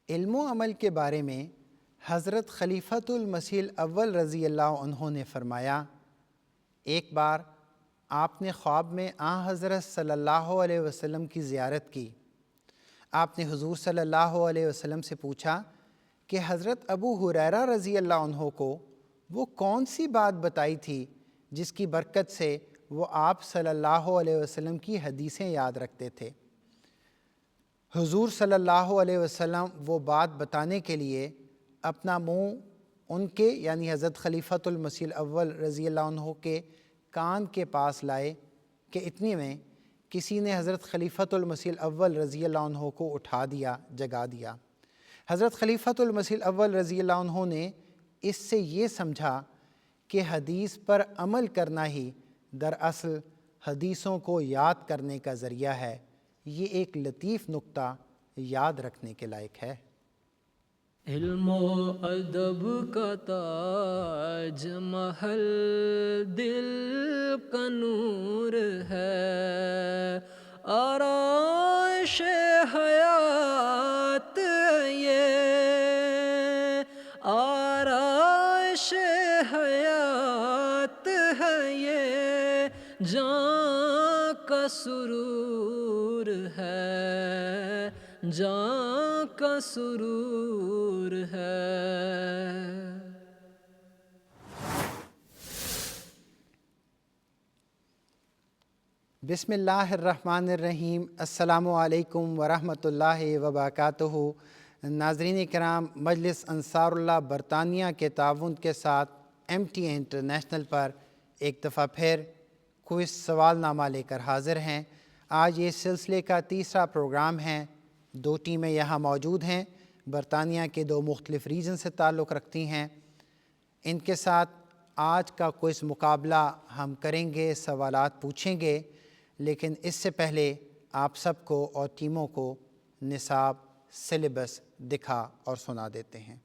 علم و عمل کے بارے میں حضرت خلیفۃ المسیح الاول رضی اللہ عنہ نے فرمایا، ایک بار آپ نے خواب میں حضرت صلی اللہ علیہ وسلم کی زیارت کی۔ آپ نے حضور صلی اللہ علیہ وسلم سے پوچھا کہ حضرت ابو ہریرہ رضی اللہ عنہ کو وہ کون سی بات بتائی تھی جس کی برکت سے وہ آپ صلی اللہ علیہ وسلم کی حدیثیں یاد رکھتے تھے۔ حضور صلی اللہ علیہ وسلم وہ بات بتانے کے لیے اپنا منہ ان کے یعنی حضرت خلیفۃ المسیح الاول رضی اللہ عنہ کے کان کے پاس لائے کہ اتنی میں کسی نے حضرت خلیفۃ المسیح الاول رضی اللہ عنہ کو اٹھا دیا، جگا دیا۔ حضرت خلیفۃ المسیح الاول رضی اللہ عنہ نے اس سے یہ سمجھا کہ حدیث پر عمل کرنا ہی دراصل حدیثوں کو یاد کرنے کا ذریعہ ہے۔ یہ ایک لطیف نکتہ یاد رکھنے کے لائق ہے۔ علم و ادب کا تاج محل دل کا نور ہے، آرائش حیات یہ، آرائش حیات ہے یہ، جاں کا سرور ہے، جاں کا سرور ہے۔ بسم اللہ الرحمن الرحیم۔ السلام علیکم ورحمۃ اللہ وبرکاتہ۔ ناظرین کرام، مجلس انصار اللہ برطانیہ کے تعاون کے ساتھ MTA انٹرنیشنل پر ایک دفعہ پھر کوئز سوال نامہ لے کر حاضر ہیں۔ آج یہ سلسلے کا تیسرا پروگرام ہے۔ 2 ٹیمیں یہاں موجود ہیں، برطانیہ کے 2 مختلف ریجن سے تعلق رکھتی ہیں۔ ان کے ساتھ آج کا کوئز مقابلہ ہم کریں گے، سوالات پوچھیں گے، لیکن اس سے پہلے آپ سب کو اور ٹیموں کو نصاب سلیبس دکھا اور سنا دیتے ہیں۔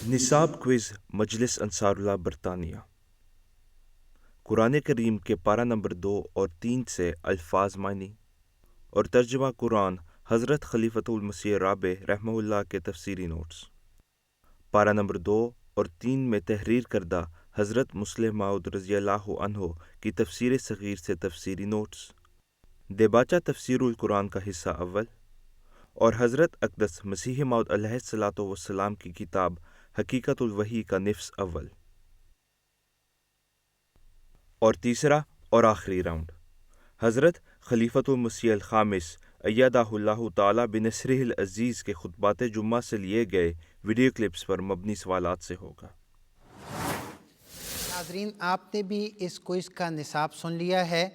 نصاب کوئز مجلس انصار اللہ برطانیہ۔ قرآن کریم کے پارہ نمبر 2 اور 3 سے الفاظ معنی اور ترجمہ قرآن حضرت خلیفۃ المسیح رابع رحمہ اللہ کے تفسیری نوٹس۔ پارہ نمبر 2 اور 3 میں تحریر کردہ حضرت مسلم موعود رضی اللہ عنہ کی تفسیر صغیر سے تفسیری نوٹس، دیباچہ تفسیر القرآن کا حصہ اول، اور حضرت اقدس مسیح موعود علیہ الصلوۃ والسلام کی کتاب حقیقت الوحی کا نفس اول۔ اور تیسرا اور آخری راؤنڈ حضرت خلیفۃ المسیح الخامس ایدہ اللہ تعالی بنصرہ العزیز کے خطبات جمعہ سے لیے گئے ویڈیو کلپس پر مبنی سوالات سے ہوگا۔ ناظرین، آپ نے بھی اس کوئز کا نصاب سن لیا ہے۔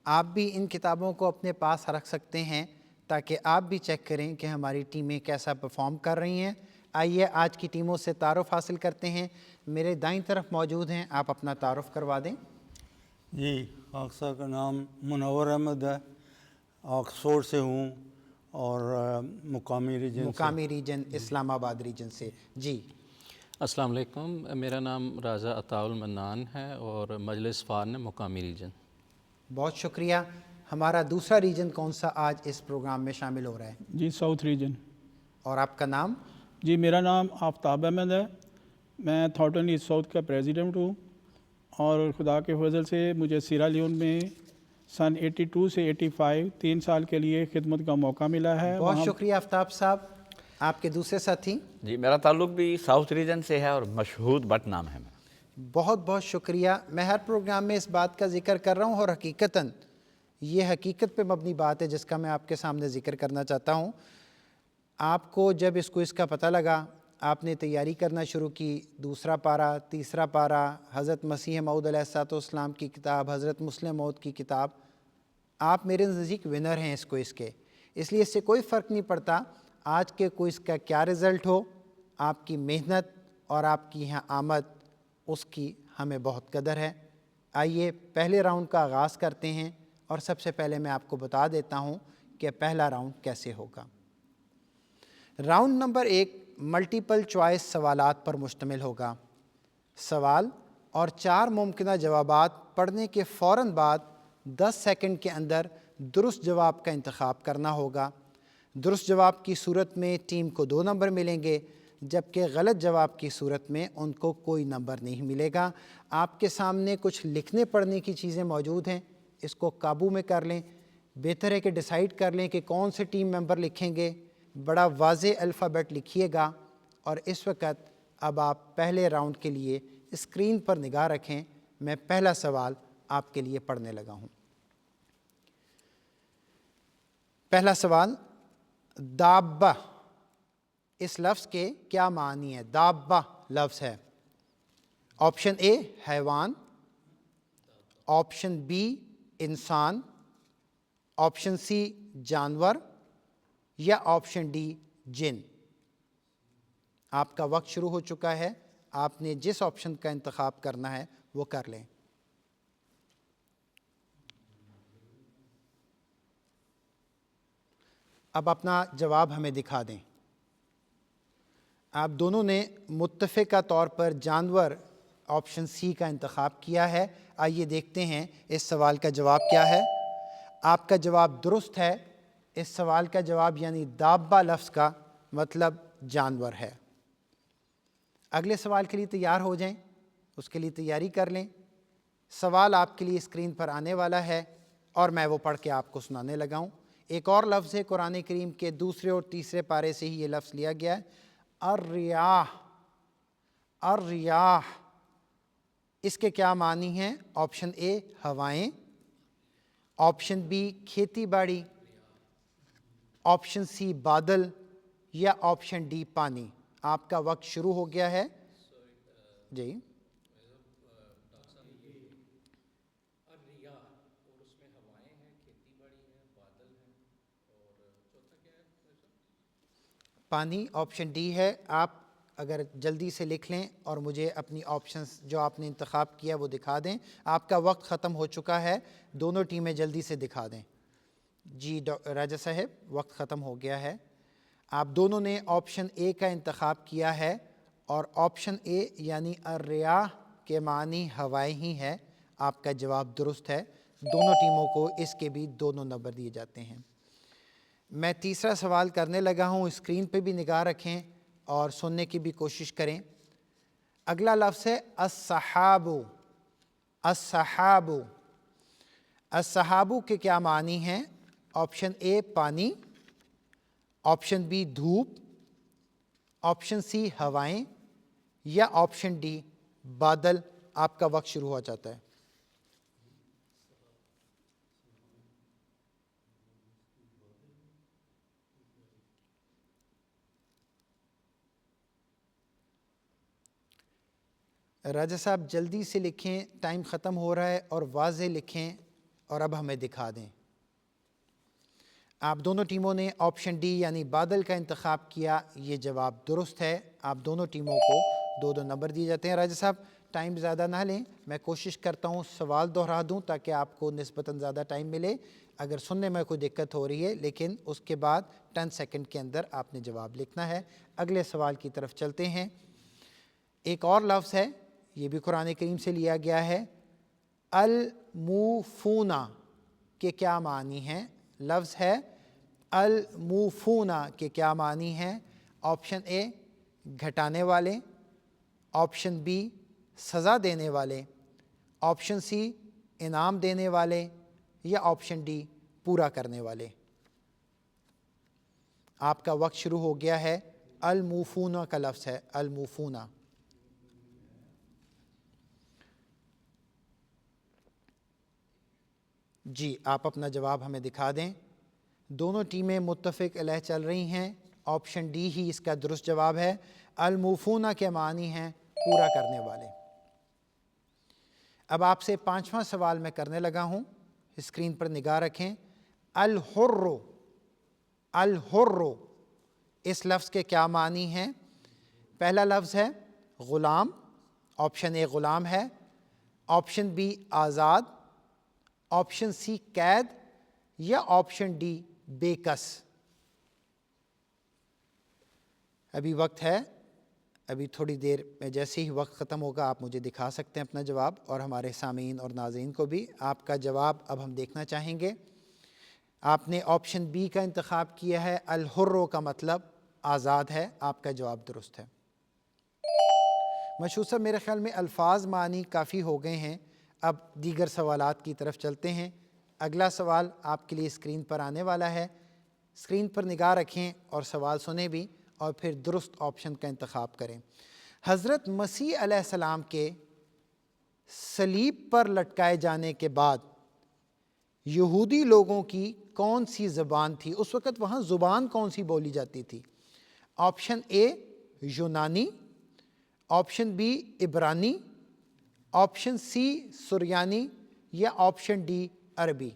آپ بھی ان کتابوں کو اپنے پاس رکھ سکتے ہیں تاکہ آپ بھی چیک کریں کہ ہماری ٹیمیں کیسا پرفارم کر رہی ہیں۔ آئیے آج کی ٹیموں سے تعارف حاصل کرتے ہیں۔ میرے دائیں طرف موجود ہیں، آپ اپنا تعارف کروا دیں۔ جی، خاکسار کا نام منور احمد ہے، آکسفورڈ سے ہوں اور مقامی ریجن اسلام آباد ریجن سے۔ جی، السلام علیکم، میرا نام راجہ عطاء المنان ہے اور مجلس فارن مقامی ریجن۔ بہت شکریہ۔ ہمارا دوسرا ریجن کون سا آج اس پروگرام میں شامل ہو رہا ہے؟ جی، ساؤتھ ریجن۔ اور آپ کا نام؟ جی، میرا نام آفتاب احمد ہے، میں تھاؤٹن ایسٹ ساؤتھ کا پریزیڈنٹ ہوں، اور خدا کے فضل سے مجھے سیرا لیون میں سن 82 سے 85 3 سال کے لیے خدمت کا موقع ملا ہے۔ بہت شکریہ آفتاب صاحب۔ آپ کے دوسرے ساتھی؟ جی، میرا تعلق بھی ساؤتھ ریجن سے ہے اور مشہود بٹ نام ہے میرا۔ بہت بہت شکریہ۔ میں ہر پروگرام میں اس بات کا ذکر کر رہا ہوں اور حقیقتاً یہ حقیقت پہ مبنی بات ہے جس کا میں آپ کے سامنے ذکر کرنا چاہتا ہوں۔ آپ کو جب اس کوئز کا پتہ لگا، آپ نے تیاری کرنا شروع کی، دوسرا پارہ، تیسرا پارہ، حضرت مسیح موعود علیہ الصلوۃ والسلام کی کتاب، حضرت مسلم موعود کی کتاب، آپ میرے نزدیک ونر ہیں اس کوئز کے۔ اس لیے اس سے کوئی فرق نہیں پڑتا آج کے کوئز کا کیا رزلٹ ہو، آپ کی محنت اور آپ کی یہاں آمد، اس کی ہمیں بہت قدر ہے۔ آئیے پہلے راؤنڈ کا آغاز کرتے ہیں، اور سب سے پہلے میں آپ کو بتا دیتا ہوں کہ پہلا راؤنڈ کیسے ہوگا۔ راؤنڈ نمبر 1 ملٹیپل چوائس سوالات پر مشتمل ہوگا۔ سوال اور 4 ممکنہ جوابات پڑھنے کے فوراً بعد 10 سیکنڈ کے اندر درست جواب کا انتخاب کرنا ہوگا۔ درست جواب کی صورت میں ٹیم کو 2 نمبر ملیں گے، جبکہ غلط جواب کی صورت میں ان کو کوئی نمبر نہیں ملے گا۔ آپ کے سامنے کچھ لکھنے پڑھنے کی چیزیں موجود ہیں، اس کو قابو میں کر لیں۔ بہتر ہے کہ ڈیسائیڈ کر لیں کہ کون سے ٹیم ممبر لکھیں گے، بڑا واضح الفابیٹ لکھیے گا۔ اور اس وقت اب آپ پہلے راؤنڈ کے لیے اسکرین پر نگاہ رکھیں، میں پہلا سوال آپ کے لیے پڑھنے لگا ہوں۔ پہلا سوال، دابہ اس لفظ کے کیا معنی ہے؟ دابہ لفظ ہے، آپشن اے حیوان، آپشن بی انسان، آپشن سی جانور، یا آپشن ڈی جن۔ آپ کا وقت شروع ہو چکا ہے، آپ نے جس آپشن کا انتخاب کرنا ہے وہ کر لیں۔ اب اپنا جواب ہمیں دکھا دیں۔ آپ دونوں نے متفقہ طور پر جانور آپشن سی کا انتخاب کیا ہے۔ آئیے دیکھتے ہیں اس سوال کا جواب کیا ہے۔ آپ کا جواب درست ہے۔ اس سوال کا جواب یعنی دابہ لفظ کا مطلب جانور ہے۔ اگلے سوال کے لیے تیار ہو جائیں، اس کے لیے تیاری کر لیں۔ سوال آپ کے لیے اسکرین پر آنے والا ہے اور میں وہ پڑھ کے آپ کو سنانے لگا ہوں۔ ایک اور لفظ ہے قرآن کریم کے دوسرے اور تیسرے پارے سے ہی یہ لفظ لیا گیا ہے، الریاح۔ الریاح اس کے کیا معنی ہیں؟ آپشن اے ہوائیں، آپشن بی کھیتی باڑی، آپشن سی بادل، یا آپشن ڈی پانی۔ آپ کا وقت شروع ہو گیا ہے جی۔ پانی آپشن ڈی ہے۔ آپ اگر جلدی سے لکھ لیں اور مجھے اپنی آپشنز جو آپ نے انتخاب کیا وہ دکھا دیں۔ آپ کا وقت ختم ہو چکا ہے، دونوں ٹیمیں جلدی سے دکھا دیں۔ جی راجہ صاحب، وقت ختم ہو گیا ہے۔ آپ دونوں نے آپشن اے کا انتخاب کیا ہے، اور آپشن اے یعنی الریاح کے معنی ہوائیں ہی ہے۔ آپ کا جواب درست ہے۔ دونوں ٹیموں کو اس کے بھی 2 نمبر دیے جاتے ہیں۔ میں تیسرا سوال کرنے لگا ہوں، اسکرین پہ بھی نگاہ رکھیں اور سننے کی بھی کوشش کریں۔ اگلا لفظ ہے السحاب۔ السحاب، السحاب کے کیا معنی ہیں؟ آپشن اے پانی، آپشن بی دھوپ، آپشن سی ہوائیں، یا آپشن ڈی بادل۔ آپ کا وقت شروع ہو جاتا ہے۔ راجہ صاحب جلدی سے لکھیں، ٹائم ختم ہو رہا ہے، اور واضح لکھیں اور اب ہمیں دکھا دیں۔ آپ دونوں ٹیموں نے آپشن ڈی یعنی بادل کا انتخاب کیا، یہ جواب درست ہے۔ آپ دونوں ٹیموں کو 2 نمبر دیے جاتے ہیں۔ راجہ صاحب ٹائم زیادہ نہ لیں، میں کوشش کرتا ہوں سوال دہرا دوں تاکہ آپ کو نسبتاً زیادہ ٹائم ملے۔ اگر سننے میں کوئی دقت ہو رہی ہے، لیکن اس کے بعد 10 سیکنڈ کے اندر آپ نے جواب لکھنا ہے۔ اگلے سوال کی طرف چلتے ہیں۔ ایک اور لفظ ہے، یہ بھی قرآن کریم سے لیا گیا ہے، الموفون کے کیا معنی ہیں؟ لفظ ہے الموفون کے کیا معنی ہیں؟ آپشن اے گھٹانے والے، آپشن بی سزا دینے والے، آپشن سی انعام دینے والے، یا آپشن ڈی پورا کرنے والے۔ آپ کا وقت شروع ہو گیا ہے۔ الموفون کا لفظ ہے الموفون۔ جی آپ اپنا جواب ہمیں دکھا دیں۔ دونوں ٹیمیں متفق علیہ چل رہی ہیں، آپشن ڈی ہی اس کا درست جواب ہے۔ الموفون کے معنی ہیں پورا کرنے والے۔ اب آپ سے 5واں سوال میں کرنے لگا ہوں، اسکرین پر نگاہ رکھیں۔ الحر، الحر اس لفظ کے کیا معنی ہیں؟ پہلا لفظ ہے غلام، آپشن اے غلام ہے، آپشن بی آزاد، آپشن سی قید، یا آپشن ڈی بے کس۔ ابھی وقت ہے، ابھی تھوڑی دیر میں جیسے ہی وقت ختم ہوگا آپ مجھے دکھا سکتے ہیں اپنا جواب، اور ہمارے سامعین اور ناظرین کو بھی۔ آپ کا جواب اب ہم دیکھنا چاہیں گے۔ آپ نے آپشن بی کا انتخاب کیا ہے، الحر کا مطلب آزاد ہے، آپ کا جواب درست ہے۔ مشہور صاحب میرے خیال میں الفاظ معنی کافی ہو گئے ہیں، اب دیگر سوالات کی طرف چلتے ہیں۔ اگلا سوال آپ کے لیے اسکرین پر آنے والا ہے، اسکرین پر نگاہ رکھیں اور سوال سنیں بھی اور پھر درست آپشن کا انتخاب کریں۔ حضرت مسیح علیہ السلام کے صلیب پر لٹکائے جانے کے بعد یہودی لوگوں کی کون سی زبان تھی؟ اس وقت وہاں زبان کون سی بولی جاتی تھی؟ آپشن اے یونانی، آپشن بی عبرانی، آپشن سی سریانی یا آپشن ڈی عربی۔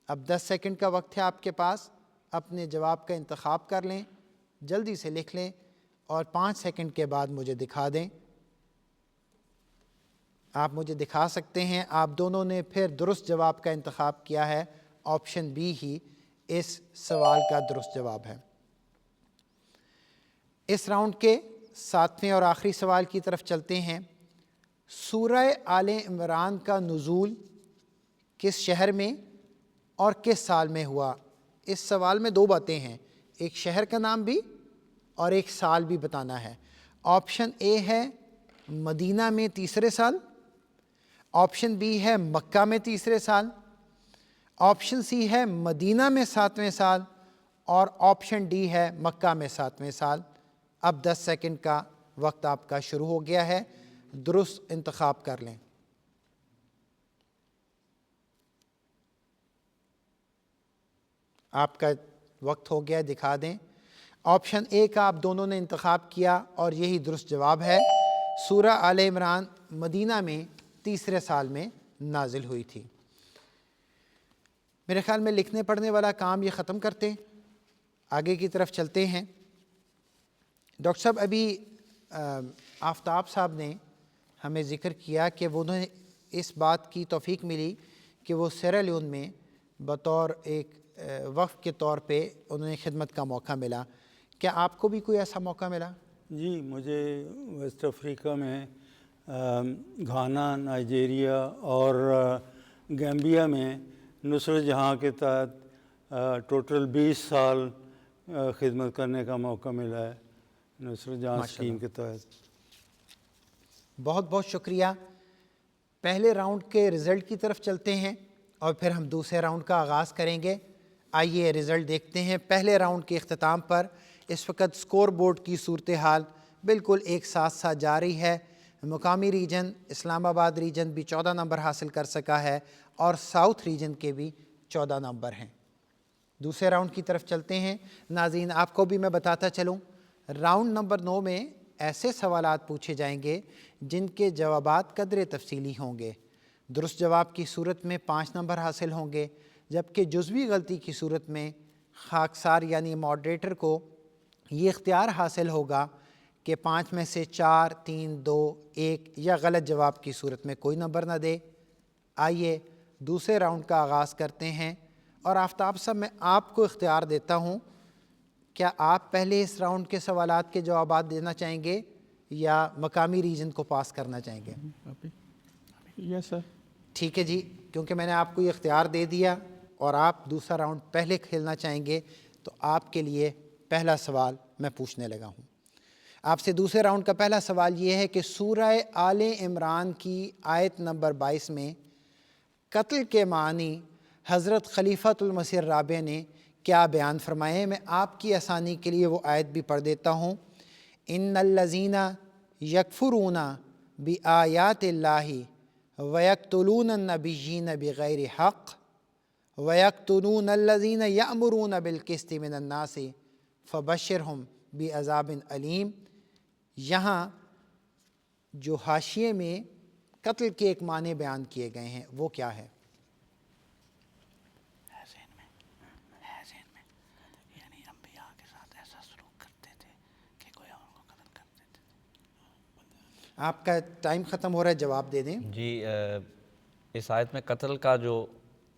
اب 10 سیکنڈ کا وقت ہے آپ کے پاس، اپنے جواب کا انتخاب کر لیں، جلدی سے لکھ لیں اور 5 سیکنڈ کے بعد مجھے دکھا دیں۔ آپ مجھے دکھا سکتے ہیں، آپ دونوں نے پھر درست جواب کا انتخاب کیا ہے، آپشن بی ہی اس سوال کا درست جواب ہے۔ اس راؤنڈ کے 7ویں اور آخری سوال کی طرف چلتے ہیں۔ سورہ آل عمران کا نزول کس شہر میں اور کس سال میں ہوا؟ اس سوال میں 2 باتیں ہیں، ایک شہر کا نام بھی اور ایک سال بھی بتانا ہے۔ آپشن اے ہے مدینہ میں 3 سال، آپشن بی ہے مکہ میں 3 سال، آپشن سی ہے مدینہ میں 7ویں سال اور آپشن ڈی ہے مکہ میں 7ویں سال۔ اب 10 سیکنڈ کا وقت آپ کا شروع ہو گیا ہے، درست انتخاب کر لیں۔ آپ کا وقت ہو گیا، دکھا دیں۔ آپشن اے کا آپ دونوں نے انتخاب کیا اور یہی درست جواب ہے، سورہ آل عمران مدینہ میں 3 سال میں نازل ہوئی تھی۔ میرے خیال میں لکھنے پڑھنے والا کام یہ ختم کرتے، آگے کی طرف چلتے ہیں۔ ڈاکٹر صاحب ابھی آفتاب صاحب نے ہمیں ذکر کیا کہ انہیں اس بات کی توفیق ملی کہ وہ سیرا لیون میں بطور ایک وقف کے طور پہ انہیں خدمت کا موقع ملا، کیا آپ کو بھی کوئی ایسا موقع ملا؟ جی، مجھے ویسٹ افریقہ میں گھانا، نائجیریا اور گیمبیا میں نصرت جہاں کے تحت ٹوٹل 20 سال خدمت کرنے کا موقع ملا ہے، نصرت جہاں اسکیم کے تحت۔ بہت بہت شکریہ۔ پہلے راؤنڈ کے رزلٹ کی طرف چلتے ہیں اور پھر ہم دوسرے راؤنڈ کا آغاز کریں گے۔ آئیے رزلٹ دیکھتے ہیں۔ پہلے راؤنڈ کے اختتام پر اس وقت سکور بورڈ کی صورتحال بالکل ایک ساتھ جاری ہے۔ مقامی ریجن اسلام آباد ریجن بھی 14 نمبر حاصل کر سکا ہے اور ساؤتھ ریجن کے بھی 14 نمبر ہیں۔ دوسرے راؤنڈ کی طرف چلتے ہیں۔ ناظرین آپ کو بھی میں بتاتا چلوں، راؤنڈ نمبر 9 میں ایسے سوالات پوچھے جائیں گے جن کے جوابات قدر تفصیلی ہوں گے۔ درست جواب کی صورت میں 5 نمبر حاصل ہوں گے، جبکہ جزوی غلطی کی صورت میں خاکسار یعنی ماڈریٹر کو یہ اختیار حاصل ہوگا کہ 5 میں سے 4، 3، 2، 1 یا غلط جواب کی صورت میں کوئی نمبر نہ دے۔ آئیے دوسرے راؤنڈ کا آغاز کرتے ہیں اور آفتاب صاحب میں آپ کو اختیار دیتا ہوں، کیا آپ پہلے اس راؤنڈ کے سوالات کے جوابات دینا چاہیں گے یا مقامی ریجن کو پاس کرنا چاہیں گے؟ یس سر۔ ٹھیک ہے جی، کیونکہ میں نے آپ کو یہ اختیار دے دیا اور آپ دوسرا راؤنڈ پہلے کھیلنا چاہیں گے تو آپ کے لیے پہلا سوال میں پوچھنے لگا ہوں۔ آپ سے دوسرے راؤنڈ کا پہلا سوال یہ ہے کہ سورہ آل عمران کی آیت نمبر 22 میں قتل کے معنی حضرت خلیفۃ المسیح الرابع نے کیا بیان فرمائے ہیں؟ میں آپ کی آسانی کے لیے وہ آیت بھی پڑھ دیتا ہوں۔ ان الذین یکفرون بآیات اللہ ویقتلون النبیین بغیر حق ویقتلون الذین یأمرون بالقسط من الناس فبشرہم بعذاب علیم۔ یہاں جو حاشیے میں قتل کے ایک معنی بیان کیے گئے ہیں وہ کیا ہے؟ آپ کا ٹائم ختم ہو رہا ہے، جواب دے دیں۔ جی، اس آیت میں قتل کا جو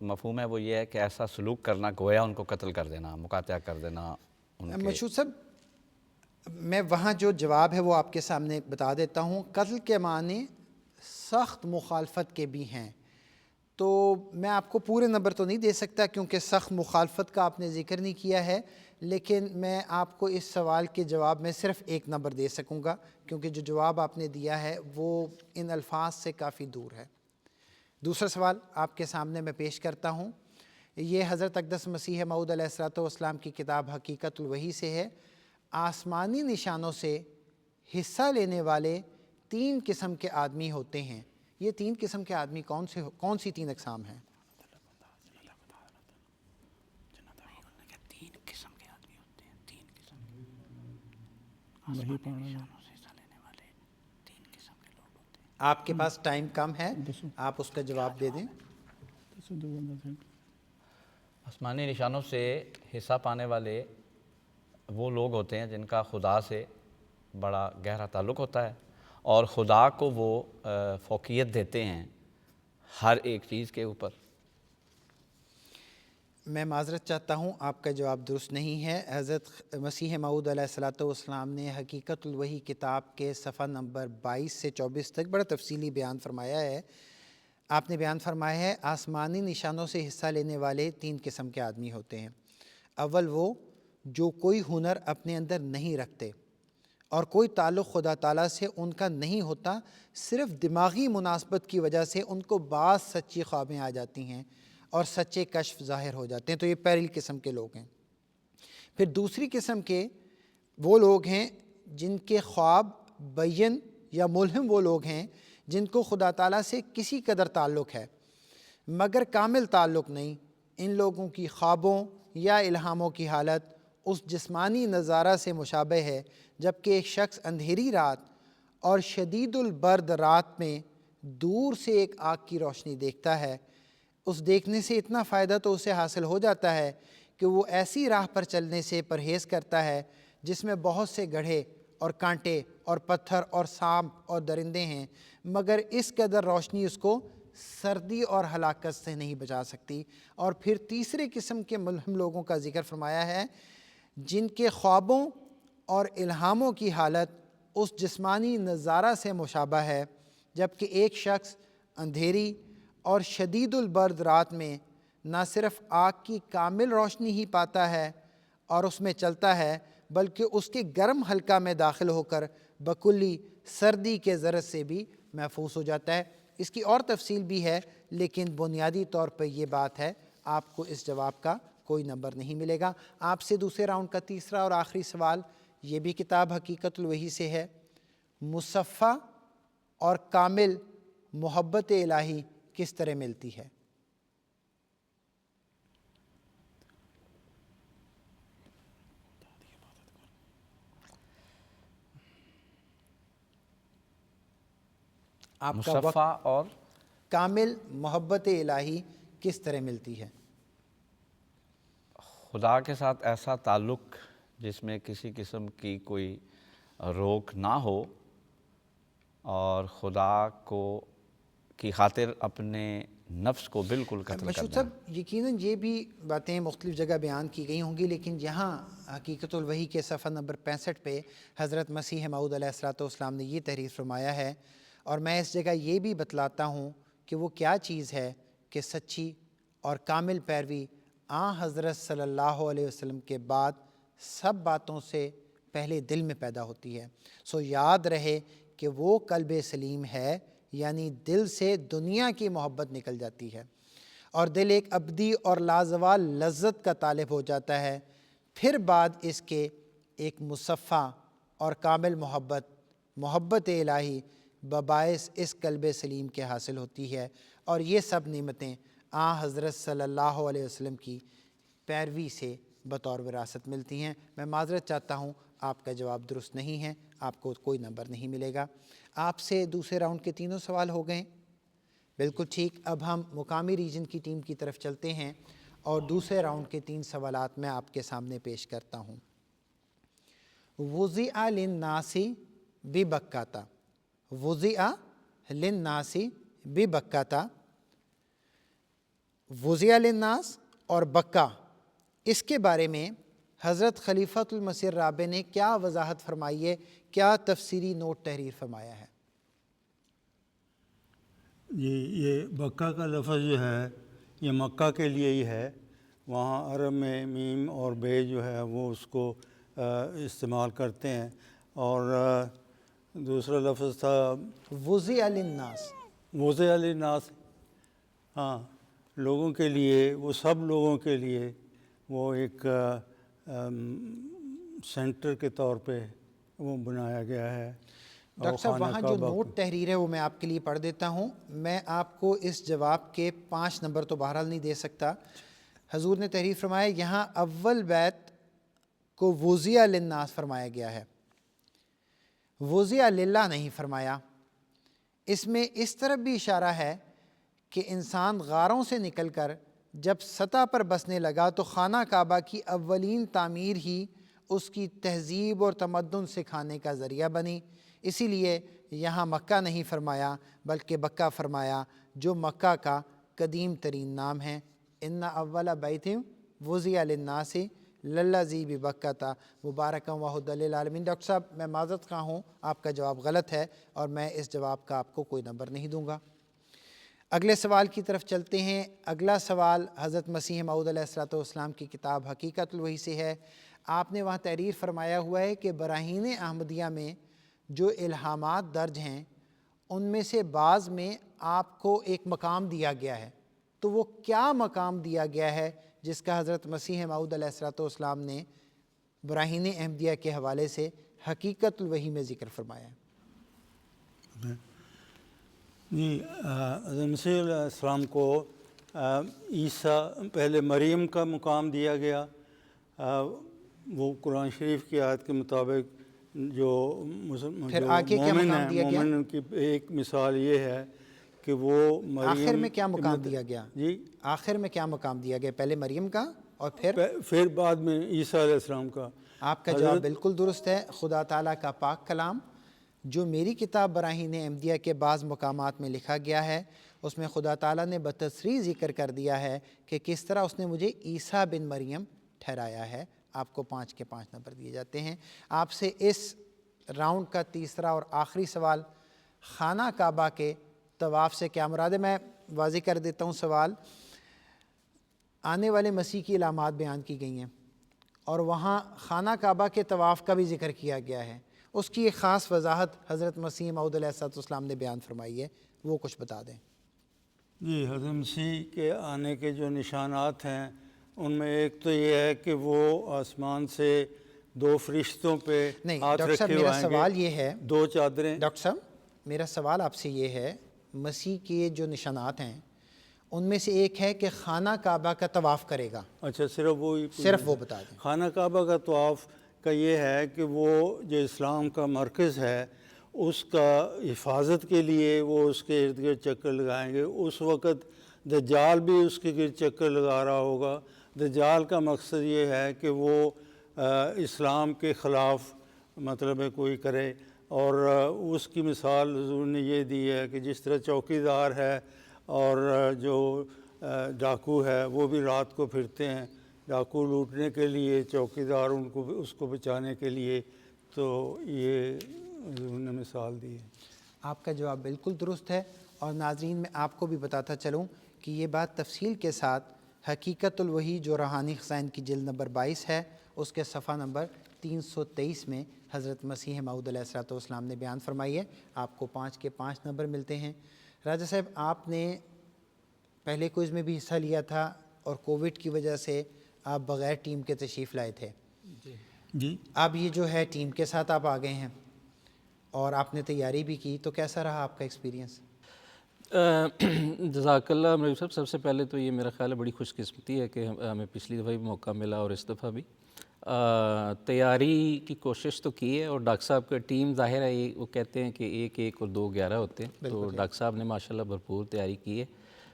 مفہوم ہے وہ یہ ہے کہ ایسا سلوک کرنا گویا ان کو قتل کر دینا، مقاطعہ کر دینا۔ مشہور صاحب میں وہاں جو جواب ہے وہ آپ کے سامنے بتا دیتا ہوں۔ قتل کے معنی سخت مخالفت کے بھی ہیں، تو میں آپ کو پورے نمبر تو نہیں دے سکتا کیونکہ سخت مخالفت کا آپ نے ذکر نہیں کیا ہے، لیکن میں آپ کو اس سوال کے جواب میں صرف ایک نمبر دے سکوں گا کیونکہ جو جواب آپ نے دیا ہے وہ ان الفاظ سے کافی دور ہے۔ دوسرا سوال آپ کے سامنے میں پیش کرتا ہوں، یہ حضرت اقدس مسیح موعود علیہ الصلوۃ والسلام کی کتاب حقیقت الوحی سے ہے۔ آسمانی نشانوں سے حصہ لینے والے 3 قسم کے آدمی ہوتے ہیں۔ یہ 3 قسم کے آدمی کون سی 3 اقسام ہیں؟ آپ کے پاس ٹائم کم ہے، آپ اس کا جواب دے دیں۔ آسمانی نشانوں سے حصہ پانے والے وہ لوگ ہوتے ہیں جن کا خدا سے بڑا گہرا تعلق ہوتا ہے اور خدا کو وہ فوقیت دیتے ہیں ہر ایک چیز کے اوپر۔ میں معذرت چاہتا ہوں، آپ کا جواب درست نہیں ہے۔ حضرت مسیح موعود علیہ الصلوۃ والسلام نے حقیقت الوحی کتاب کے صفحہ نمبر 22 سے 24 تک بڑا تفصیلی بیان فرمایا ہے۔ آپ نے بیان فرمایا ہے آسمانی نشانوں سے حصہ لینے والے 3 قسم کے آدمی ہوتے ہیں۔ اول وہ جو کوئی ہنر اپنے اندر نہیں رکھتے اور کوئی تعلق خدا تعالیٰ سے ان کا نہیں ہوتا، صرف دماغی مناسبت کی وجہ سے ان کو بعض سچی خوابیں آ جاتی ہیں اور سچے کشف ظاہر ہو جاتے ہیں، تو یہ پہلی قسم کے لوگ ہیں۔ پھر دوسری قسم کے وہ لوگ ہیں جن کے خواب بین یا ملہم، وہ لوگ ہیں جن کو خدا تعالیٰ سے کسی قدر تعلق ہے مگر کامل تعلق نہیں۔ ان لوگوں کی خوابوں یا الہاموں کی حالت اس جسمانی نظارہ سے مشابہ ہے جبکہ ایک شخص اندھیری رات اور شدید البرد رات میں دور سے ایک آگ کی روشنی دیکھتا ہے۔ اس دیکھنے سے اتنا فائدہ تو اسے حاصل ہو جاتا ہے کہ وہ ایسی راہ پر چلنے سے پرہیز کرتا ہے جس میں بہت سے گڑھے اور کانٹے اور پتھر اور سانپ اور درندے ہیں، مگر اس قدر روشنی اس کو سردی اور ہلاکت سے نہیں بچا سکتی۔ اور پھر تیسرے قسم کے ملہم لوگوں کا ذکر فرمایا ہے جن کے خوابوں اور الہاموں کی حالت اس جسمانی نظارہ سے مشابہ ہے جبکہ ایک شخص اندھیری اور شدید البرد رات میں نہ صرف آگ کی کامل روشنی ہی پاتا ہے اور اس میں چلتا ہے بلکہ اس کے گرم حلقہ میں داخل ہو کر بکلی سردی کے ضرر سے بھی محفوظ ہو جاتا ہے۔ اس کی اور تفصیل بھی ہے لیکن بنیادی طور پر یہ بات ہے، آپ کو اس جواب کا کوئی نمبر نہیں ملے گا۔ آپ سے دوسرے راؤنڈ کا تیسرا اور آخری سوال، یہ بھی کتاب حقیقت الوحی سے ہے۔ مصفہ اور کامل محبت الہی کس طرح ملتی ہے؟ آپ کا وقت۔ مصفہ اور کامل محبت الہی کس طرح ملتی ہے؟ خدا کے ساتھ ایسا تعلق جس میں کسی قسم کی کوئی روک نہ ہو اور خدا کو کی خاطر اپنے نفس کو بالکل قتل کر مشہود دینا۔ صاحب، یقیناً یہ بھی باتیں مختلف جگہ بیان کی گئی ہوں گی، لیکن یہاں حقیقت الوحی کے صفحہ نمبر 65 پہ حضرت مسیح موعود علیہ الصلوۃ والسلام نے یہ تحریر فرمایا ہے، اور میں اس جگہ یہ بھی بتلاتا ہوں کہ وہ کیا چیز ہے کہ سچی اور کامل پیروی حضرت صلی اللہ علیہ وسلم کے بعد سب باتوں سے پہلے دل میں پیدا ہوتی ہے۔ سو یاد رہے کہ وہ قلب سلیم ہے، یعنی دل سے دنیا کی محبت نکل جاتی ہے اور دل ایک ابدی اور لازوال لذت کا طالب ہو جاتا ہے، پھر بعد اس کے ایک مصفہ اور کامل محبت الہی بباعث اس قلب سلیم کے حاصل ہوتی ہے، اور یہ سب نعمتیں حضرت صلی اللہ علیہ وسلم کی پیروی سے بطور وراثت ملتی ہیں۔ میں معذرت چاہتا ہوں، آپ کا جواب درست نہیں ہے، آپ کو کوئی نمبر نہیں ملے گا۔ آپ سے دوسرے راؤنڈ کے تینوں سوال ہو گئے، بالکل ٹھیک۔ اب ہم مقامی ریجن کی ٹیم کی طرف چلتے ہیں اور دوسرے راؤنڈ کے 3 سوالات میں آپ کے سامنے پیش کرتا ہوں۔ وضع للناس ببکۃ، وضع للناس ببکۃ، وضع للناس اور بکہ، اس کے بارے میں حضرت خلیفۃ المسیح الرابع نے کیا وضاحت فرمائی ہے، کیا تفسیری نوٹ تحریر فرمایا ہے؟ جی یہ بکا کا لفظ جو ہے یہ مکہ کے لیے ہی ہے. وہاں عرب میں میم اور بے جو ہے وہ اس کو استعمال کرتے ہیں. اور دوسرا لفظ تھا وضع للناس. وضع للناس. ہاں لوگوں کے لیے، وہ سب لوگوں کے لیے وہ ایک سینٹر کے طور پہ وہ بنایا گیا ہے. ڈاکٹر صاحب وہاں جو نوٹ تحریر ہے وہ میں آپ کے لیے پڑھ دیتا ہوں. میں آپ کو اس جواب کے 5 نمبر تو بہرحال نہیں دے سکتا. حضور نے تحریر فرمایا یہاں اول بیت کو وضع للناس فرمایا گیا ہے، وضع للہ نہیں فرمایا. اس میں اس طرف بھی اشارہ ہے کہ انسان غاروں سے نکل کر جب سطح پر بسنے لگا تو خانہ کعبہ کی اولین تعمیر ہی اس کی تہذیب اور تمدن سکھانے کا ذریعہ بنی. اسی لیے یہاں مکہ نہیں فرمایا بلکہ بکہ فرمایا، جو مکہ کا قدیم ترین نام ہے. ان اول بیت وضع للناس للذی ببکۃ مبارکا وہدی للعالمین. ڈاکٹر صاحب میں معذرت خواہ ہوں، آپ کا جواب غلط ہے اور میں اس جواب کا آپ کو کوئی نمبر نہیں دوں گا. اگلے سوال کی طرف چلتے ہیں. اگلا سوال حضرت مسیح موعود علیہ السلام کی کتاب حقیقت الوحی سے ہے. آپ نے وہاں تحریر فرمایا ہوا ہے کہ براہین احمدیہ میں جو الہامات درج ہیں ان میں سے بعض میں آپ کو ایک مقام دیا گیا ہے. تو وہ کیا مقام دیا گیا ہے جس کا حضرت مسیح موعود علیہ السلام نے براہین احمدیہ کے حوالے سے حقیقت الوحی میں ذکر فرمایا ہے؟ جی حضرت مسیح علیہ السلام کو عیسیٰ پہلے مریم کا مقام دیا گیا. وہ قرآن شریف کی آیت کے مطابق جو مومن ہیں، مومن کی ایک مثال یہ ہے کہ وہ مریم آخر میں کیا مقام دیا گیا؟ جی آخر میں کیا مقام دیا گیا؟ پہلے مریم کا اور پھر بعد میں عیسیٰ علیہ السلام کا. آپ کا جواب بالکل درست ہے. خدا تعالیٰ کا پاک کلام جو میری کتاب براہین احمدیہ کے بعض مقامات میں لکھا گیا ہے اس میں خدا تعالیٰ نے بتصریح ذکر کر دیا ہے کہ کس طرح اس نے مجھے عیسیٰ بن مریم ٹھہرایا ہے. آپ کو 5 کے 5 نمبر دیے جاتے ہیں. آپ سے اس راؤنڈ کا تیسرا اور آخری سوال خانہ کعبہ کے طواف سے کیا مراد ہے؟ میں واضح کر دیتا ہوں سوال. آنے والے مسیح کی علامات بیان کی گئی ہیں اور وہاں خانہ کعبہ کے طواف کا بھی ذکر کیا گیا ہے. اس کی ایک خاص وضاحت حضرت مسیح موعود علیہ السلام نے بیان فرمائی ہے، وہ کچھ بتا دیں. جی حضرت مسیح کے آنے کے جو نشانات ہیں ان میں ایک تو یہ ہے کہ وہ آسمان سے 2 فرشتوں پہ ہاتھ رکھے ہوئے آئیں گے. سوال یہ ہے 2 چادریں. ڈاکٹر صاحب میرا سوال آپ سے یہ ہے، مسیح کے جو نشانات ہیں ان میں سے ایک ہے کہ خانہ کعبہ کا طواف کرے گا. اچھا صرف وہ بتا دیں. خانہ کعبہ کا طواف کا یہ ہے کہ وہ جو اسلام کا مرکز ہے اس کا حفاظت کے لیے وہ اس کے ارد گرد چکر لگائیں گے. اس وقت دجال بھی اس کے گرد چکر لگا رہا ہوگا. دجال کا مقصد یہ ہے کہ وہ اسلام کے خلاف مطلب ہے کوئی کرے، اور اس کی مثال حضور نے یہ دی ہے کہ جس طرح چوکی دار ہے اور جو ڈاکو ہے وہ بھی رات کو پھرتے ہیں ڈاکو لوٹنے کے لیے، چوکی دار اس کو بچانے کے لیے. تو یہ حضور نے مثال دی ہے. آپ کا جواب بالکل درست ہے. اور ناظرین میں آپ کو بھی بتاتا چلوں کہ یہ بات تفصیل کے ساتھ حقیقت الوحی جو روحانی خزائن کی جلد نمبر 22 ہے اس کے صفحہ نمبر 323 میں حضرت مسیح موعود علیہ السلام نے بیان فرمائی ہے. آپ کو 5 کے 5 نمبر ملتے ہیں. راجہ صاحب آپ نے پہلے کوئز میں بھی حصہ لیا تھا اور کووڈ کی وجہ سے آپ بغیر ٹیم کے تشریف لائے تھے. جی اب یہ جو ہے ٹیم کے ساتھ آپ آ گئے ہیں اور آپ نے تیاری بھی کی، تو کیسا رہا آپ کا ایکسپیرینس؟ جزاک اللہ امیر صاحب. سب سے پہلے تو یہ میرا خیال ہے بڑی خوش قسمتی ہے کہ ہمیں پچھلی دفعہ بھی موقع ملا اور اس دفعہ بھی. تیاری کی کوشش تو کی ہے اور ڈاکٹر صاحب کا ٹیم ظاہر ہے وہ کہتے ہیں کہ 1 اور 2 11 ہوتے ہیں، تو ڈاکٹر صاحب نے ماشاءاللہ بھرپور تیاری کی ہے.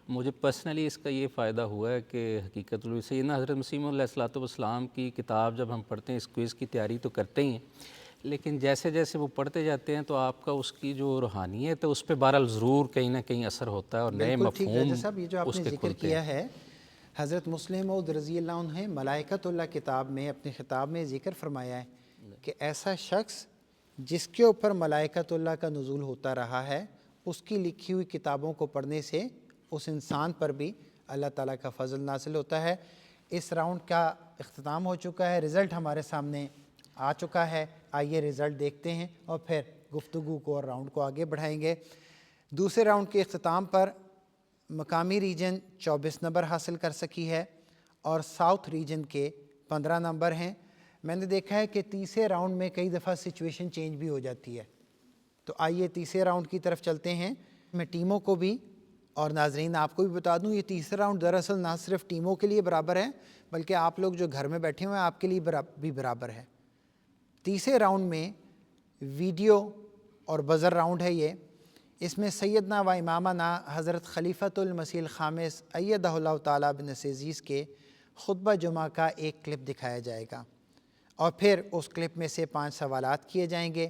مجھے پرسنلی اس کا یہ فائدہ ہوا ہے کہ حقیقت سیدنا حضرت مسیح علیہ السلام کی کتاب جب ہم پڑھتے ہیں اس کوئز کی تیاری تو کرتے ہی ہیں، لیکن جیسے جیسے وہ پڑھتے جاتے ہیں تو آپ کا اس کی جو روحانیت ہے اس پہ بہرحال ضرور کہیں نہ کہیں اثر ہوتا ہے اور نئے مفہوم صاحب یہ جو آپ نے ذکر کیا ہے حضرت مسلم موعود رضی اللہ عنہ نے ملائکۃ اللہ کتاب میں اپنے خطاب میں ذکر فرمایا ہے کہ ایسا شخص جس کے اوپر ملائکۃ اللہ کا نزول ہوتا رہا ہے اس کی لکھی ہوئی کتابوں کو پڑھنے سے اس انسان پر بھی اللہ تعالیٰ کا فضل نازل ہوتا ہے۔ اس راؤنڈ کا اختتام ہو چکا ہے، رزلٹ ہمارے سامنے آ چکا ہے۔ آئیے رزلٹ دیکھتے ہیں اور پھر گفتگو کو اور راؤنڈ کو آگے بڑھائیں گے۔ دوسرے راؤنڈ کے اختتام پر مقامی ریجن 24 نمبر حاصل کر سکی ہے اور ساؤتھ ریجن کے 15 نمبر ہیں۔ میں نے دیکھا ہے کہ تیسرے راؤنڈ میں کئی دفعہ سچویشن چینج بھی ہو جاتی ہے، تو آئیے تیسرے راؤنڈ کی طرف چلتے ہیں۔ میں ٹیموں کو بھی اور ناظرین آپ کو بھی بتا دوں، یہ تیسرا راؤنڈ دراصل نہ صرف ٹیموں کے لیے برابر ہے بلکہ آپ لوگ جو گھر میں بیٹھے ہوئے ہیں آپ کے لیے بھی برابر ہے۔ تیسرے راؤنڈ میں ویڈیو اور بزر راؤنڈ ہے یہ، اس میں سیدنا و امامنا حضرت خلیفۃ المسیح الخامس ایدہ اللہ تعالیٰ بن عزیز کے خطبہ جمعہ کا ایک کلپ دکھایا جائے گا اور پھر اس کلپ میں سے 5 سوالات کیے جائیں گے۔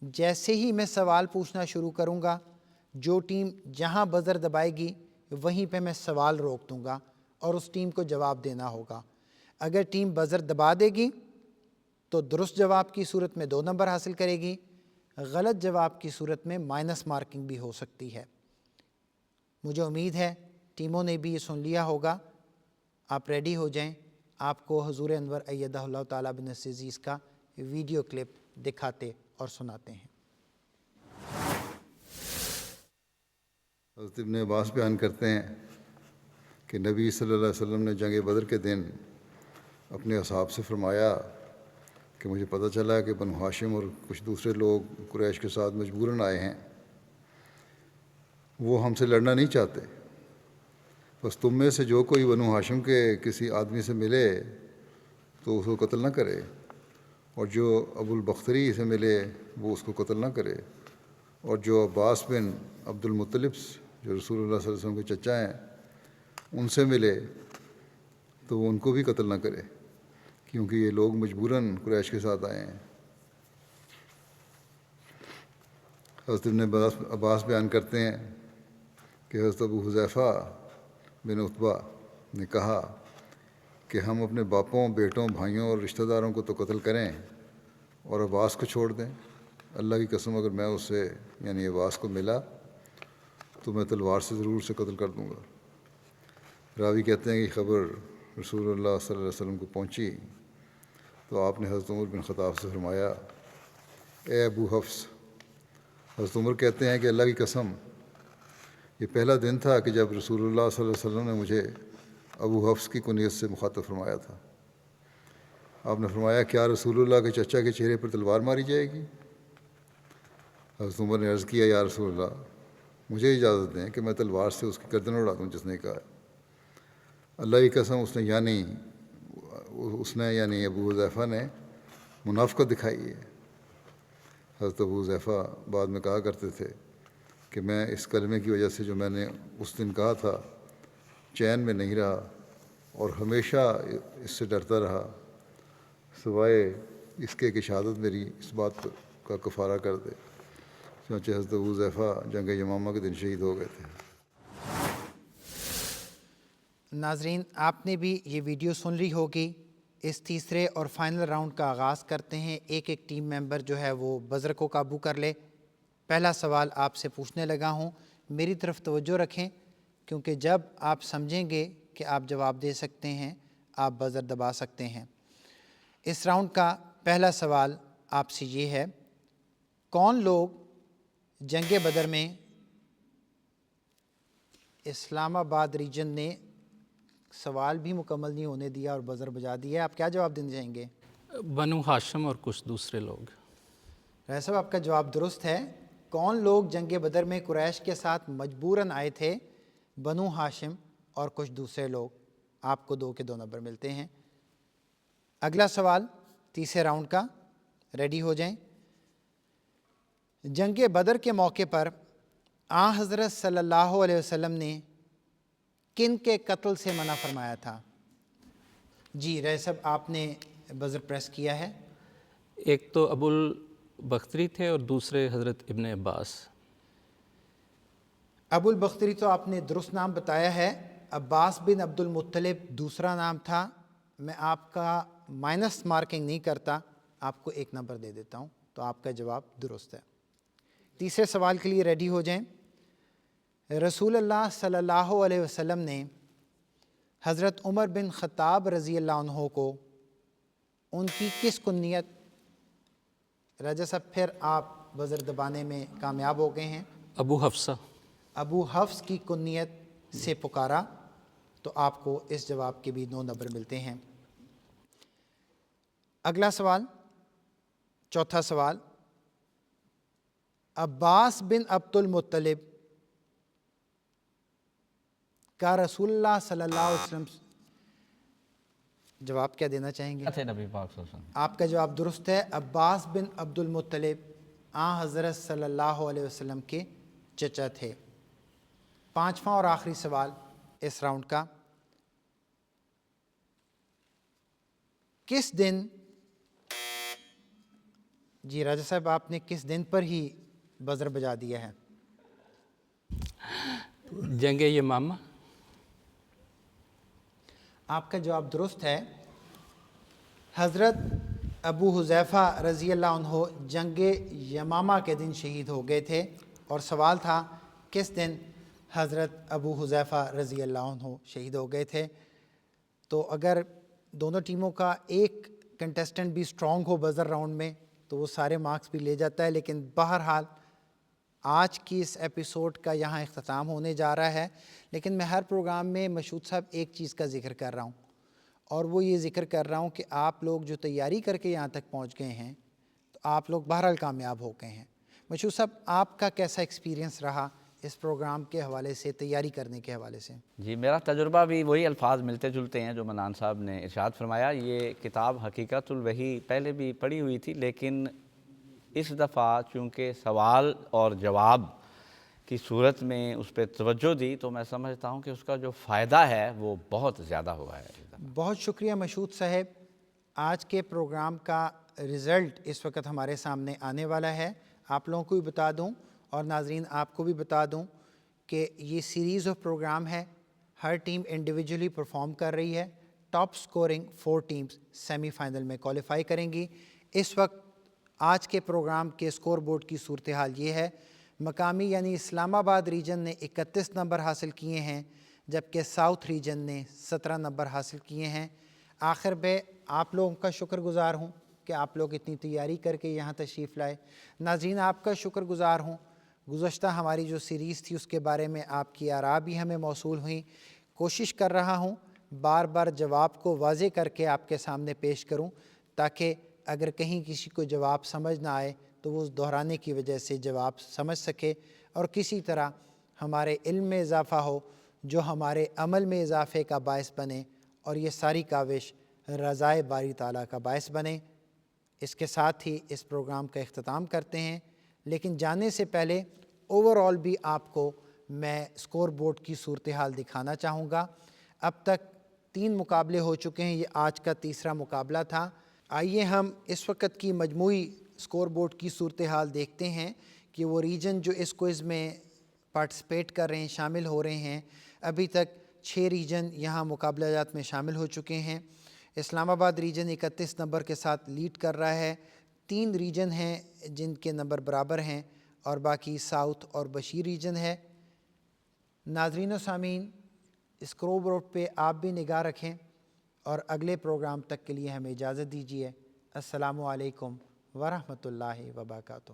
جیسے ہی میں سوال پوچھنا شروع کروں گا، جو ٹیم جہاں بزر دبائے گی وہیں پہ میں سوال روک دوں گا اور اس ٹیم کو جواب دینا ہوگا۔ اگر ٹیم بزر دبا دے گی تو درست جواب کی صورت میں 2 نمبر حاصل کرے گی، غلط جواب کی صورت میں مائنس مارکنگ بھی ہو سکتی ہے۔ مجھے امید ہے ٹیموں نے بھی یہ سن لیا ہوگا۔ آپ ریڈی ہو جائیں، آپ کو حضور انور ایدہ اللہ تعالیٰ بن عزیز کا ویڈیو کلپ دکھاتے اور سناتے ہیں۔ حضرت ابن عباس بیان کرتے ہیں کہ نبی صلی اللہ علیہ وسلم نے جنگ بدر کے دن اپنے اصحاب سے فرمایا کہ مجھے پتہ چلا کہ بنو ہاشم اور کچھ دوسرے لوگ قریش کے ساتھ مجبوراً آئے ہیں، وہ ہم سے لڑنا نہیں چاہتے، بس تم میں سے جو کوئی بنو ہاشم کے کسی آدمی سے ملے تو اس کو قتل نہ کرے، اور جو ابو البختری سے ملے وہ اس کو قتل نہ کرے، اور جو عباس بن عبد المطلب جو رسول اللہ صلی اللہ علیہ وسلم کے چچا ہیں ان سے ملے تو وہ ان کو بھی قتل نہ کرے، کیونکہ یہ لوگ مجبوراً قریش کے ساتھ آئے ہیں۔ حضرت ابن عباس بیان کرتے ہیں کہ حضرت ابو حذیفہ بن عتبہ نے کہا کہ ہم اپنے باپوں، بیٹوں، بھائیوں اور رشتہ داروں کو تو قتل کریں اور عباس کو چھوڑ دیں۔ اللہ کی قسم اگر میں اس سے یعنی عباس کو ملا تو میں تلوار سے ضرور سے قتل کر دوں گا۔ راوی کہتے ہیں کہ خبر رسول اللہ صلی اللہ علیہ وسلم کو پہنچی تو آپ نے حضرت عمر بن خطاب سے فرمایا، اے ابو حفص۔ حضرت عمر کہتے ہیں کہ اللہ کی قسم یہ پہلا دن تھا کہ جب رسول اللہ صلی اللہ علیہ وسلم نے مجھے ابو حفص کی کنیت سے مخاطب فرمایا تھا۔ آپ نے فرمایا، کیا رسول اللہ کے چچا کے چہرے پر تلوار ماری جائے گی؟ حضرت عمر نے عرض کیا، یا رسول اللہ مجھے اجازت دیں کہ میں تلوار سے اس کی گردن اڑا دوں جس نے کہا۔ اللہ کی قسم اس نے یعنی ابو حذیفہ نے منافقت دکھائی ہے۔ حضرت ابو حذیفہ بعد میں کہا کرتے تھے کہ میں اس کلمے کی وجہ سے جو میں نے اس دن کہا تھا چین میں نہیں رہا اور ہمیشہ اس سے ڈرتا رہا، سوائے اس کے کہ شہادت میری اس بات کا کفارہ کر دے۔ چنانچہ حضرت ابو حذیفہ جنگ یمامہ کے دن شہید ہو گئے تھے۔ ناظرین آپ نے بھی یہ ویڈیو سن لی ہوگی۔ اس تیسرے اور فائنل راؤنڈ کا آغاز کرتے ہیں۔ ایک ایک ٹیم ممبر جو ہے وہ بزر کو قابو کر لے۔ پہلا سوال آپ سے پوچھنے لگا ہوں، میری طرف توجہ رکھیں کیونکہ جب آپ سمجھیں گے کہ آپ جواب دے سکتے ہیں آپ بزر دبا سکتے ہیں۔ اس راؤنڈ کا پہلا سوال آپ سے یہ ہے، کون لوگ جنگ بدر میں اسلام آباد ریجن نے سوال بھی مکمل نہیں ہونے دیا اور بزر بجا دیا، آپ کیا جواب دینے جائیں گے؟ بنو ہاشم اور کچھ دوسرے لوگ۔ راہ صاحب آپ کا جواب درست ہے۔ کون لوگ جنگ بدر میں قریش کے ساتھ مجبوراً آئے تھے؟ بنو ہاشم اور کچھ دوسرے لوگ۔ آپ کو 2 کے 2 نمبر ملتے ہیں۔ اگلا سوال تیسرے راؤنڈ کا، ریڈی ہو جائیں۔ جنگ بدر کے موقع پر آن حضرت صلی اللہ علیہ وسلم نے کن کے قتل سے منع فرمایا تھا؟ جی راہ صاحب آپ نے بزر پریس کیا ہے۔ ایک تو ابو البختری تھے اور دوسرے حضرت ابن عباس۔ ابو البختری تو آپ نے درست نام بتایا ہے، عباس بن عبد المطلب دوسرا نام تھا۔ میں آپ کا مائنس مارکنگ نہیں کرتا، آپ کو 1 نمبر دے دیتا ہوں، تو آپ کا جواب درست ہے۔ تیسرے سوال کے لیے ریڈی ہو جائیں۔ رسول اللہ صلی اللہ علیہ وسلم نے حضرت عمر بن خطاب رضی اللہ عنہ کو ان کی کس کنیت، راجہ صاحب پھر آپ بزر دبانے میں کامیاب ہو گئے ہیں، ابو حفصہ، ابو حفص کی کنیت سے پکارا؟ تو آپ کو اس جواب کے بھی 9 نمبر ملتے ہیں۔ اگلا سوال، چوتھا سوال، عباس بن عبد المطلب کا رسول اللہ صلی اللہ علیہ وسلم، جواب کیا دینا چاہیں گے؟ تھے نبی پاک صلی اللہ علیہ وسلم۔ آپ کا جواب درست ہے، عباس بن عبد المطلب حضرت صلی اللہ علیہ وسلم کے چچا تھے۔ 5واں اور آخری سوال اس راؤنڈ کا، کس دن، جی راجہ صاحب آپ نے کس دن پر ہی بزر بجا دیا ہے؟ جنگ یمامہ۔ آپ کا جواب درست ہے، حضرت ابو حذیفہ رضی اللہ عنہ جنگ یمامہ کے دن شہید ہو گئے تھے، اور سوال تھا کس دن حضرت ابو حذیفہ رضی اللہ عنہ شہید ہو گئے تھے۔ تو اگر دونوں ٹیموں کا ایک کنٹیسٹنٹ بھی سٹرونگ ہو بزر راؤنڈ میں تو وہ سارے مارکس بھی لے جاتا ہے، لیکن بہرحال آج کی اس ایپیسوڈ کا یہاں اختتام ہونے جا رہا ہے۔ لیکن میں ہر پروگرام میں مشہود صاحب ایک چیز کا ذکر کر رہا ہوں، اور وہ یہ ذکر کر رہا ہوں کہ آپ لوگ جو تیاری کر کے یہاں تک پہنچ گئے ہیں تو آپ لوگ بہرحال کامیاب ہو گئے ہیں۔ مشہود صاحب آپ کا کیسا ایکسپیرینس رہا اس پروگرام کے حوالے سے، تیاری کرنے کے حوالے سے؟ جی میرا تجربہ بھی وہی الفاظ ملتے جلتے ہیں جو منان صاحب نے ارشاد فرمایا۔ یہ کتاب حقیقت الوحی پہلے بھی پڑھی ہوئی تھی، لیکن اس دفعہ چونکہ سوال اور جواب کی صورت میں اس پہ توجہ دی تو میں سمجھتا ہوں کہ اس کا جو فائدہ ہے وہ بہت زیادہ ہوا ہے۔ بہت شکریہ مشہود صاحب۔ آج کے پروگرام کا رزلٹ اس وقت ہمارے سامنے آنے والا ہے۔ آپ لوگوں کو بھی بتا دوں اور ناظرین آپ کو بھی بتا دوں کہ یہ سیریز آف پروگرام ہے، ہر ٹیم انڈیویجولی پرفارم کر رہی ہے۔ Top scoring 4 teams semi final میں کوالیفائی کریں گی۔ اس وقت آج کے پروگرام کے سکور بورڈ کی صورتحال یہ ہے، مقامی یعنی اسلام آباد ریجن نے 31 نمبر حاصل کیے ہیں، جبکہ ساؤتھ ریجن نے 17 نمبر حاصل کیے ہیں۔ آخر پہ آپ لوگوں کا شکر گزار ہوں کہ آپ لوگ اتنی تیاری کر کے یہاں تشریف لائے۔ ناظرین آپ کا شکر گزار ہوں، گزشتہ ہماری جو سیریز تھی اس کے بارے میں آپ کی آراء بھی ہمیں موصول ہوئیں۔ کوشش کر رہا ہوں بار بار جواب کو واضح کر کے آپ کے سامنے پیش کروں، تاکہ اگر کہیں کسی کو جواب سمجھ نہ آئے تو وہ اس دہرانے کی وجہ سے جواب سمجھ سکے، اور کسی طرح ہمارے علم میں اضافہ ہو جو ہمارے عمل میں اضافے کا باعث بنے، اور یہ ساری کاوش رضائے باری تعالیٰ کا باعث بنے۔ اس کے ساتھ ہی اس پروگرام کا اختتام کرتے ہیں، لیکن جانے سے پہلے اوور آل بھی آپ کو میں سکور بورڈ کی صورتحال دکھانا چاہوں گا۔ اب تک 3 مقابلے ہو چکے ہیں، یہ آج کا تیسرا مقابلہ تھا۔ آئیے ہم اس وقت کی مجموعی سکور بورڈ کی صورتحال دیکھتے ہیں کہ وہ ریجن جو اس کوئز میں پارٹیسپیٹ کر رہے ہیں، شامل ہو رہے ہیں۔ ابھی تک 6 ریجن یہاں مقابلہ جات میں شامل ہو چکے ہیں۔ اسلام آباد ریجن 31 نمبر کے ساتھ لیڈ کر رہا ہے۔ 3 ریجن ہیں جن کے نمبر برابر ہیں، اور باقی ساؤتھ اور بشیر ریجن ہے۔ ناظرین و سامعین اسکور بورڈ پہ آپ بھی نگاہ رکھیں، اور اگلے پروگرام تک کے لیے ہمیں اجازت دیجیے۔ السلام علیکم ورحمۃ اللہ وبرکاتہ۔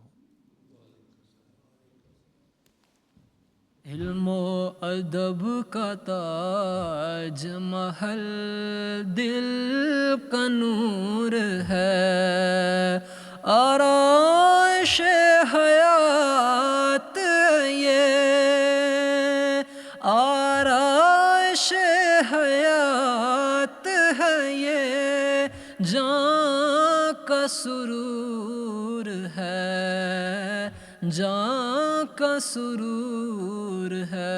علم و ادب کا تاج محل دل کا نور ہے، آرائش حیات یہ، آرائش حیات ہے یہ، جان کا سرور ہے، جان کا سرور ہے۔